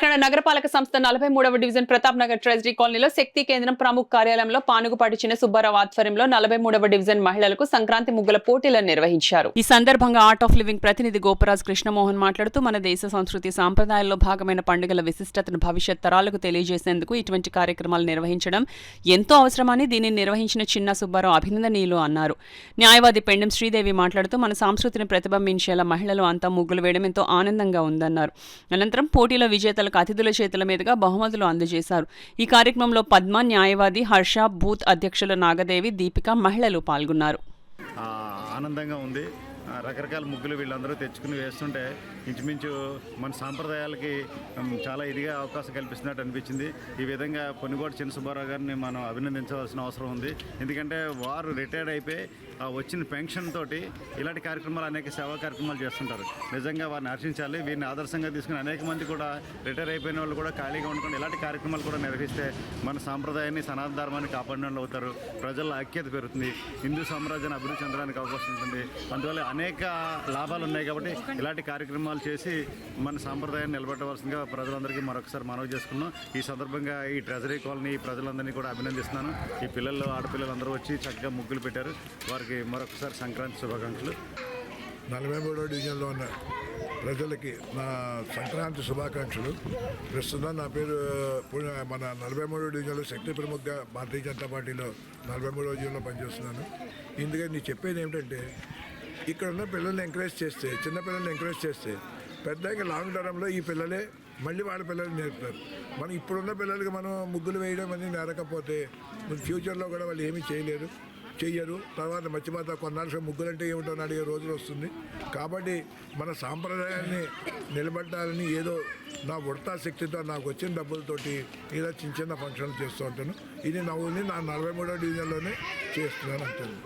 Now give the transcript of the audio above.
కాకినాడ నగరపాలక సంస్థ 43వ division Pratap Nagar treasury కాలనీలో శక్తి కేంద్రం ప్రముఖ కార్యాలయంలో పానుగుపాటి చిన్న సుబ్బారావు ఆధ్వర్యంలో 43వ డివిజన్ మహిళలకు సంక్రాంతి ముగ్గుల పోటీలను నిర్వహించారు. ఈ సందర్భంగా ఆర్ట్ ఆఫ్ లివింగ్ ప్రతినిధి గోపరాజ్ కృష్ణమోహన్ మాట్లాడుతూ మన దేశ సంస్కృతి సాంప్రదాయాల్లో భాగమైన పండుగల విశిష్టతను భవిష్యత్ తరాలకు తెలియజేసేందుకు ఇటువంటి కార్యక్రమాలు నిర్వహించడం ఎంతో అవసరమని దీనిని నిర్వహించిన చిన్న సుబ్బారావు అభినందనీయులు అన్నారు. న్యాయవాది పెండెం శ్రీదేవి మాట్లాడుతూ మన సంస్కృతిని ప్రతిబింబించేలా మహిళలు అంతా ముగ్గులు వేయడం ఎంతో ఆనందంగా ఉందన్నారు. అనంతరం పోటీలో విజేతలకు అతిథుల చేతుల మీదుగా బహుమతులు అందజేశారు. ఈ కార్యక్రమంలో పద్మ, న్యాయవాది హర్ష, బూత్ అధ్యక్షులు నాగదేవి, దీపిక మహిళలు పాల్గొన్నారు. ఆనందంగా ఉంది. రకరకాల ముగ్గులు వీళ్ళందరూ తెచ్చుకుని వేస్తుంటే ఇంచుమించు మన సాంప్రదాయాలకి చాలా ఇదిగా అవకాశం కల్పిస్తున్నట్టు అనిపించింది. ఈ విధంగా పొన్నిగోటి చిన్న సుబ్బారావు గారిని మనం అభినందించవలసిన అవసరం ఉంది. ఎందుకంటే వారు రిటైర్డ్ అయిపోయి వచ్చిన పెన్షన్ తోటి ఇలాంటి కార్యక్రమాలు అనేక సేవా కార్యక్రమాలు చేస్తుంటారు. నిజంగా వారిని హర్షించాలి. వీరిని ఆదర్శంగా తీసుకుని అనేక మంది కూడా రిటైర్ అయిపోయిన వాళ్ళు కూడా ఖాళీగా ఉండకుండా ఇలాంటి కార్యక్రమాలు కూడా నిర్వహిస్తే మన సాంప్రదాయాన్ని, సనాతన ధర్మాన్ని కాపాడిన వాళ్ళు అవుతారు. ప్రజల ఐక్యత పెరుగుతుంది. హిందూ సామ్రాజ్యాన్ని అభివృద్ధి చెందడానికి అవకాశం ఉంటుంది. అందువల్ల అనేక లాభాలు ఉన్నాయి. కాబట్టి ఇలాంటి కార్యక్రమాలు చేసి మన సాంప్రదాయాన్ని నిలబెట్టవలసిందిగా ప్రజలందరికీ మరొకసారి మనవి చేసుకున్నాం. ఈ సందర్భంగా ఈ ట్రెజరీ కాలనీ ప్రజలందరినీ కూడా అభినందిస్తున్నాను. ఈ పిల్లలు, ఆడపిల్లలందరూ వచ్చి చక్కగా ముగ్గులు పెట్టారు. వారికి మరొకసారి సంక్రాంతి శుభాకాంక్షలు. 43వ డివిజన్లో ఉన్న ప్రజలకి నా సంక్రాంతి శుభాకాంక్షలు. ప్రస్తుతం నా పేరు మన 43వ డివిజన్లో శక్తి ప్రముఖగా భారతీయ జనతా పార్టీలో 43వ డివిజన్లో పనిచేస్తున్నాను. ఇందుకని నేను చెప్పేది ఏమిటంటే, ఇక్కడ ఉన్న పిల్లల్ని ఎంకరేజ్ చేస్తే, చిన్నపిల్లల్ని ఎంకరేజ్ చేస్తే పెద్దగా లాంగ్ టర్మ్లో ఈ పిల్లలే మళ్ళీ వాళ్ళ పిల్లల్ని నేర్పుతారు. మనం ఇప్పుడున్న పిల్లలకి మనం ముగ్గులు వేయడం అనేది నేరకపోతే ఫ్యూచర్లో కూడా వాళ్ళు ఏమీ చెయ్యరు. తర్వాత మర్చిపోతా కొన్నాళ్ళు ముగ్గులంటే ఏమిటో అడిగే రోజులు వస్తుంది. కాబట్టి మన సాంప్రదాయాన్ని నిలబెట్టాలని ఏదో నా ఉడతా శక్తితో నాకు వచ్చిన డబ్బులతోటి ఇలా చిన్న చిన్న ఫంక్షన్లు చేస్తూ ఉంటాను. ఇది నా 43వ డివిజన్లోనే చేస్తున్నాను అంటాను.